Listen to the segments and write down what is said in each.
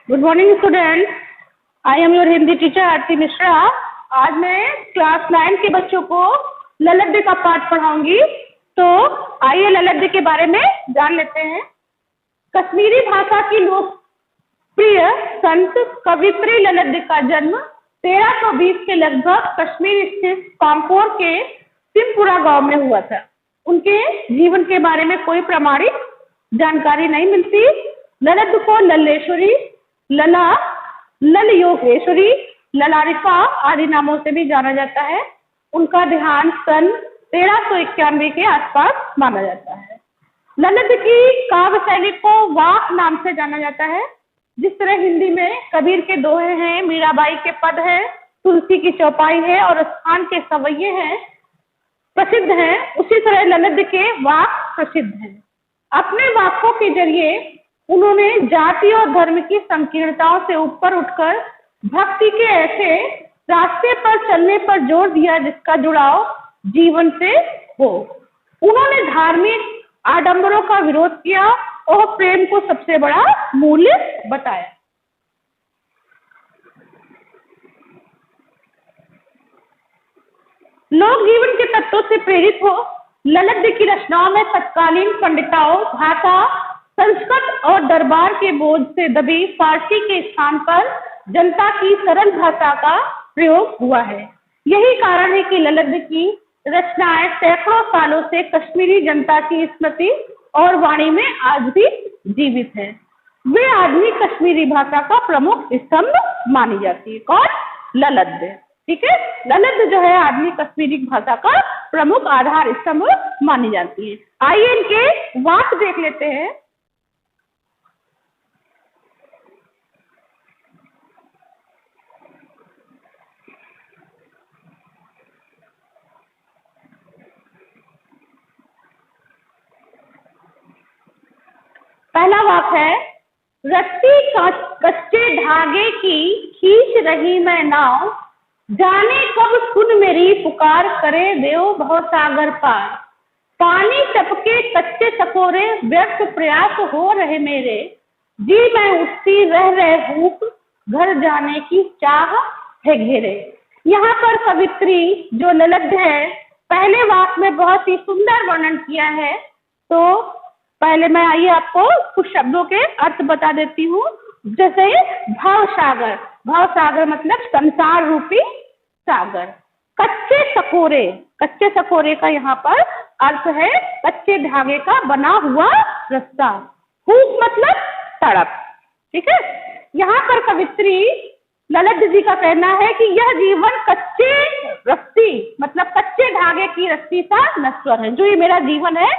Good morning student. I am your Hindi teacher Aarti Mishra. आज मैं class 9 के बच्चों को ललद्य का पाठ पढ़ाऊंगी। तो आइए ललद्य के बारे में जान लेते हैं। कश्मीरी भाषा की लोकप्रिय संत कवित्री ललद्य का जन्म 1320 के लगभग कश्मीर स्थित पामपोर के सिमपुरा गांव में हुआ था। उनके जीवन के बारे में कोई प्रामाणिक जानकारी नहीं मिलती। ललद्य को लल्लेश्वरी, लला, लल योगेश्वरी, ललारिफा आदि नामों से भी जाना जाता है। उनका देहांत सन 1391 के आसपास माना जाता है। ललद्य की काव्य शैली को वाक नाम से जाना जाता है। जिस तरह हिंदी में कबीर के दोहे हैं, मीराबाई के पद हैं, तुलसी की चौपाई है और स्थान के सवैये हैं प्रसिद्ध हैं, उसी तरह ललद्य के वाक प्रसिद्ध हैं। अपने वाकों के जरिए उन्होंने जाति और धर्म की संकीर्णताओं से ऊपर उठकर भक्ति के ऐसे रास्ते पर चलने पर जोर दिया जिसका जुड़ाव जीवन से हो। उन्होंने धार्मिक आडंबरों का विरोध किया और प्रेम को सबसे बड़ा मूल्य बताया। लोक जीवन के तत्वों से प्रेरित हो ललद्य की रचनाओं में तत्कालीन पंडिताओं, भाषा, संस्कृत और दरबार के बोझ से दबी फारसी के स्थान पर जनता की सरल भाषा का प्रयोग हुआ है। यही कारण है कि ललद्य की रचनाएं सैकड़ों सालों से कश्मीरी जनता की स्मृति और वाणी में आज भी जीवित है। वे आधुनिक कश्मीरी भाषा का प्रमुख स्तंभ मानी जाती है। कौन? ललद्य। ठीक है, ललद्य जो है आधुनिक कश्मीरी भाषा का प्रमुख आधार स्तंभ मानी जाती है। आइए इनके वाक देख लेते हैं। पहला वाक है, रस्सी कच्चे धागे की खींच रही मैं नाव, जाने कब सुन मेरी पुकार करे देव भवसागर पार। पानी टपके कच्चे सकोरे व्यर्थ प्रयास हो रहे मेरे, जी मैं उठती रह हूँ घर जाने की चाह है घेरे। यहाँ पर कवित्री जो ललद्य है पहले वाक में बहुत ही सुंदर वर्णन किया है। तो पहले मैं आइए आपको कुछ शब्दों के अर्थ बता देती हूँ। जैसे भवसागर, भवसागर मतलब संसार रूपी सागर। कच्चे सकोरे, कच्चे सकोरे का यहाँ पर अर्थ है कच्चे धागे का बना हुआ रास्ता। हुक मतलब तड़प। ठीक है, यहाँ पर कवित्री ललद्य जी का कहना है कि यह जीवन कच्चे रस्सी मतलब कच्चे धागे की रस्सी सा नश्वर है। जो ये मेरा जीवन है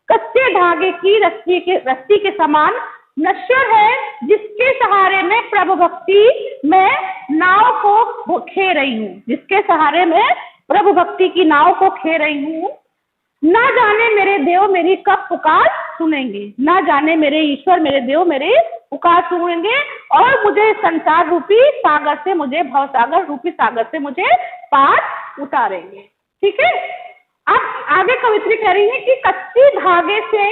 कच्चे धागे की रस्सी के समान नश्वर है, जिसके सहारे में प्रभु भक्ति में नाव को खे रही हूँ, जिसके सहारे में प्रभु भक्ति की नाव को खे रही हूँ। ना जाने मेरे देव मेरी कब पुकार सुनेंगे, ना जाने मेरे ईश्वर मेरे देव मेरे पुकार सुनेंगे और मुझे संसार रूपी सागर से, मुझे भवसागर रूपी सागर से मुझे पार उतारेंगे। ठीक है, अब आगे कवित्री कह रही है कि कच्ची धागे से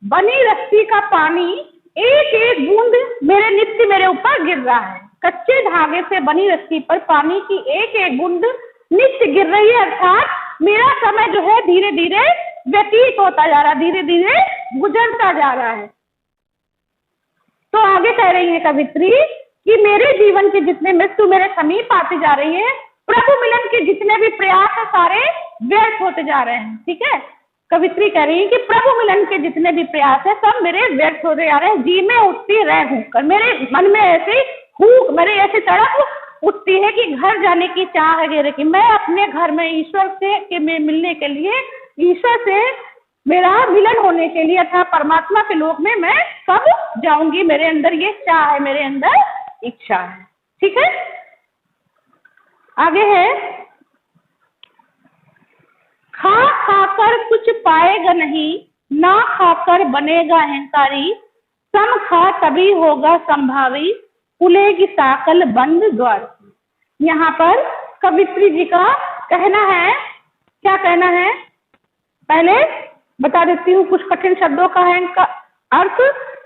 बनी रस्सी का पानी एक एक बूंद मेरे नित्य मेरे ऊपर गिर रहा है। कच्चे धागे से बनी रस्सी पर पानी की एक एक बूंद नित्य गिर रही है, अर्थात मेरा समय जो है धीरे धीरे व्यतीत होता जा रहा है, धीरे धीरे गुजरता जा रहा है। तो आगे कह रही है कवित्री कि मेरे जीवन की जितने मृत्यु मेरे समीप आती जा रही है, प्रभु मिलन के जितने भी प्रयास है सारे व्यर्थ होते जा रहे हैं। ठीक है, कवित्री कह रही है कि प्रभु मिलन के जितने भी प्रयास है सब मेरे व्यर्थ होते जा रहे हैं। जी में उठती रह हूँ कर, मेरे मन में ऐसे हूँ, मेरे ऐसे तड़प उठती है कि घर जाने की चाह है कि मैं अपने घर में ईश्वर से के मिलने के लिए, ईश्वर से मेरा मिलन होने के लिए अर्थात परमात्मा के लोक में मैं कब जाऊंगी। मेरे अंदर ये चाह है, मेरे अंदर इच्छा है। ठीक है, आगे है, खा खाकर कुछ पाएगा नहीं, ना खाकर बनेगा अहंकारी, सम खा तभी होगा संभावी, खुलेगी साकल बंद द्वार। यहाँ पर कवित्री जी का कहना है, क्या कहना है पहले बता देती हूँ। कुछ कठिन शब्दों का है इनका अर्थ।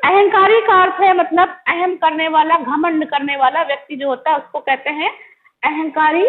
अहंकारी का अर्थ है मतलब अहम करने वाला, घमंड करने वाला व्यक्ति जो होता है उसको कहते हैं अहंकारी।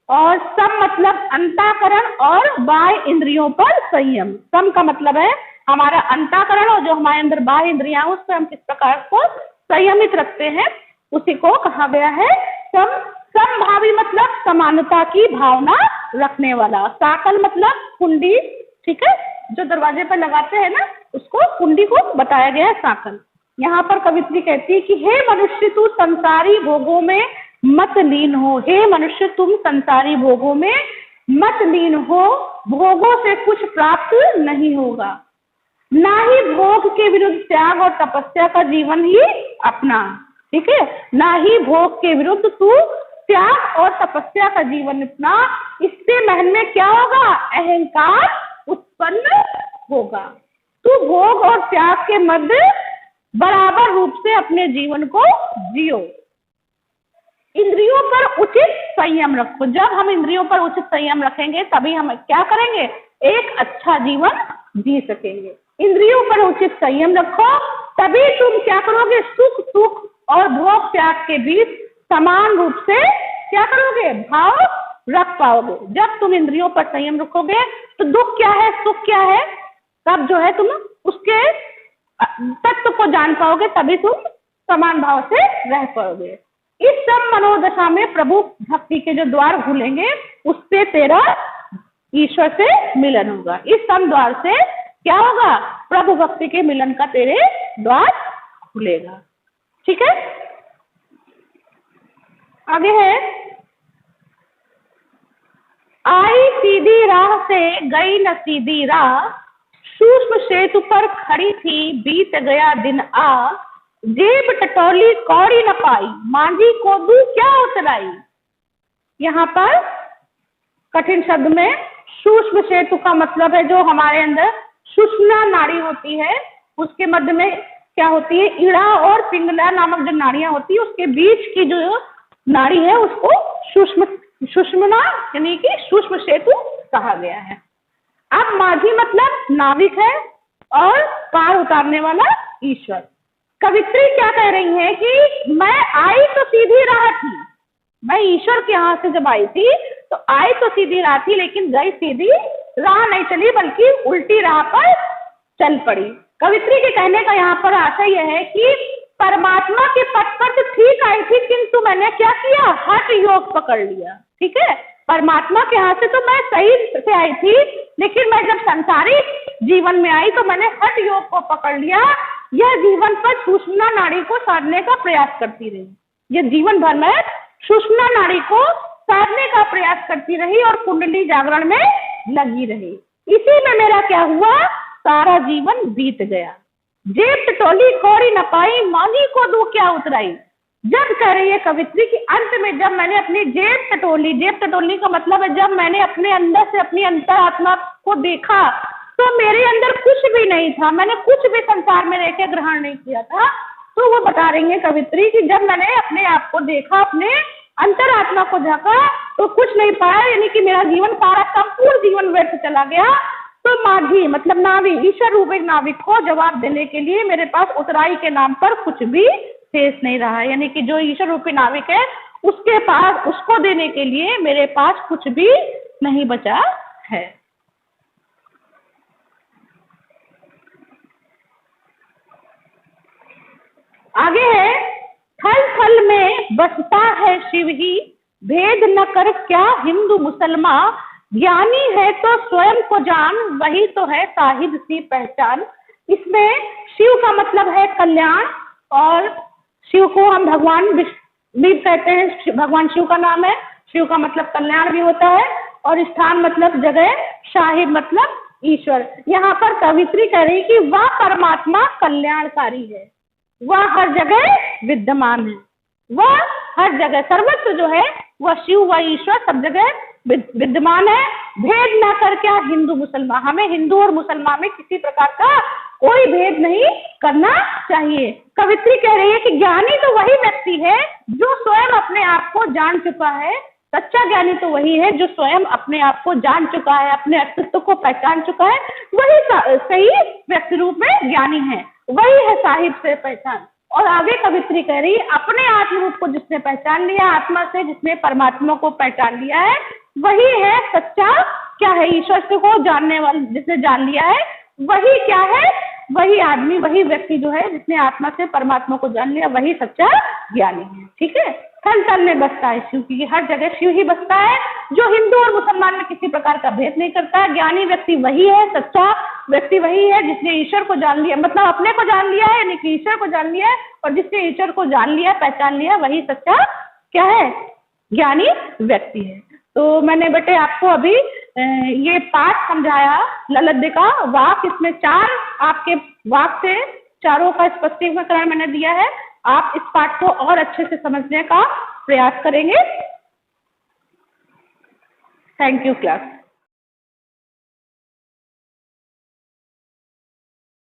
और सम मतलब अंतःकरण और बाह्य इंद्रियों पर संयम। सम का मतलब है हमारा अंतःकरण और जो हमारे अंदर बाह्य इंद्रियां उस पर हम किस प्रकार को संयमित रखते हैं, उसी को कहा गया है सम। समभावी मतलब समानता की भावना रखने वाला। साकल मतलब कुंडी, ठीक है, जो दरवाजे पर लगाते हैं ना उसको कुंडी को बताया गया है साकल। यहाँ पर कवित्री कहती है कि हे मनुष्य तू संसारी भोगों में मत लीन हो। हे मनुष्य तुम संसारी भोगों में मत लीन हो, भोगों से कुछ प्राप्त नहीं होगा। ना ही भोग के विरुद्ध त्याग और तपस्या का जीवन ही अपना, ठीक है, ना ही भोग के विरुद्ध तू त्याग और तपस्या का जीवन अपना। इससे मन में क्या होगा, अहंकार उत्पन्न होगा। तू भोग और त्याग के मध्य बराबर रूप से अपने जीवन को जियो। इंद्रियों पर उचित संयम रखो। जब हम इंद्रियों पर उचित संयम रखेंगे तभी हम क्या करेंगे, एक अच्छा जीवन जी सकेंगे। इंद्रियों पर उचित संयम रखो तभी तुम क्या करोगे, सुख सुख और भोग त्याग के बीच समान रूप से क्या करोगे, भाव रख पाओगे। जब तुम इंद्रियों पर संयम रखोगे तो दुख क्या है सुख क्या है, तब जो है तुम उसके तत्व को जान पाओगे, तभी तुम समान भाव से रह पाओगे। इस सब मनोदशा में प्रभु भक्ति के जो द्वार खुलेंगे उससे तेरा ईश्वर से मिलन होगा। इस सम द्वार से क्या होगा, प्रभु भक्ति के मिलन का तेरे द्वार खुलेगा। ठीक है, आगे है, आई सीधी राह से गई न सीधी राह, सूक्ष्म सेतु पर खड़ी थी बीत गया दिन आ, जेब टटोली कौड़ी न पाई, मांझी को दू क्या उतराई। यहाँ पर कठिन शब्द में सूक्ष्म सेतु का मतलब है जो हमारे अंदर सुषुम्ना नाड़ी होती है, उसके मध्य में क्या होती है, इड़ा और पिंगला नामक जो नाड़ियां होती है उसके बीच की जो नाड़ी है उसको सुषुम्ना यानी कि सूक्ष्म सेतु कहा गया है। अब माझी मतलब नाविक है और पार उतारने वाला ईश्वर। कवित्री क्या कह रही है कि मैं आई तो सीधी राह थी, मैं ईश्वर के यहाँ से जब आई थी तो आई तो सीधी राह थी लेकिन गई सीधी राह नहीं चली बल्कि उल्टी राह पर चल पड़ी। कवित्री के कहने का यहाँ पर आशय यह है कि परमात्मा के पथ पर तो ठीक आई थी किंतु मैंने क्या किया, हठ योग पकड़ लिया। ठीक है, परमात्मा के यहाँ से तो मैं सही से आई थी लेकिन मैं जब संसारिक जीवन में आई तो मैंने हठ योग को पकड़ लिया। यह जीवन पर सुषुम्ना नाड़ी को साधने का प्रयास करती रही, यह जीवन भर में सुषुम्ना नाड़ी को साधने का प्रयास करती रही और कुंडली जागरण में लगी रही। इसी में मेरा क्या हुआ, सारा जीवन बीत गया। जेब टटोली कौड़ी न पाई, मांगी को दू क्या उतराई। जब कह रही है कवित्री कि अंत में जब मैंने अपनी जेब टटोली का मतलब है जब मैंने अपने अंदर से अपनी अंतरात्मा को देखा तो मेरे अंदर कुछ भी नहीं था, मैंने कुछ भी संसार में रह के ग्रहण नहीं किया था। तो वो बता रही है कवित्री कि जब मैंने अपने आप को देखा, अपने अंतरात्मा को झांका तो कुछ नहीं पाया, यानी कि मेरा जीवन सारा संपूर्ण जीवन व्यर्थ चला गया। तो माझी मतलब नाविक, ईश्वर रूप एक नाविक को जवाब देने के लिए मेरे पास उतराई के नाम पर कुछ भी शेष नहीं रहा, यानी कि जो ईश्वर रूपी नाविक है उसके पास, उसको देने के लिए मेरे पास कुछ भी नहीं बचा है। आगे है, थल थल में बसता है शिव ही, भेद न कर क्या हिंदू मुसलमान, ज्ञानी है तो स्वयं को जान, वही तो है साहिद सी पहचान। इसमें शिव का मतलब है कल्याण और शिव को हम भगवान भी कहते हैं, भगवान शिव का नाम है। शिव का मतलब कल्याण भी होता है और स्थान मतलब जगह, शाहिद मतलब ईश्वर। यहाँ पर कवित्री कह रही कि वह परमात्मा कल्याणकारी है, वह हर जगह विद्यमान है, वह हर जगह सर्वत्र जो है वह शिव व ईश्वर सब जगह विद्यमान है। भेद ना कर क्या हिंदू मुसलमान, हमें हिंदू और मुसलमान में किसी प्रकार का कोई भेद नहीं करना चाहिए। कवित्री कह रही है कि ज्ञानी तो वही व्यक्ति है जो स्वयं अपने आप को जान चुका है सच्चा ज्ञानी तो वही है जो स्वयं अपने आप को जान चुका है, अपने अस्तित्व को पहचान चुका है, वही सही व्यक्ति रूप में ज्ञानी है, वही है साहिब से पहचान। और आगे कवित्री कह रही, अपने आत्म रूप को जिसने पहचान लिया, आत्मा से जिसने परमात्मा को पहचान लिया है, वही है सच्चा क्या है, ईश्वर को जानने वाला जिसने जान लिया है, वही क्या है, वही आदमी, वही व्यक्ति जो है जिसने आत्मा से परमात्मा को जान लिया, वही सच्चा ज्ञानी है। ठीक है, तन तन में बसता है शिव, क्योंकि हर जगह शिव ही बसता है, जो हिंदू और मुसलमान में किसी प्रकार का भेद नहीं करता है। ज्ञानी व्यक्ति वही है, सच्चा व्यक्ति वही है जिसने ईश्वर को जान लिया, मतलब अपने को जान लिया है, यानी कि ईश्वर को जान लिया है, और जिसने ईश्वर को जान लिया, पहचान लिया, वही सच्चा क्या है, ज्ञानी व्यक्ति है। तो मैंने बेटे आपको अभी ये पाठ समझाया ललित का वाक, इसमें 4 आपके वाक से चारों का स्पष्टीकरण मैंने दिया है। आप इस पाठ को और अच्छे से समझने का प्रयास करेंगे। Thank you class.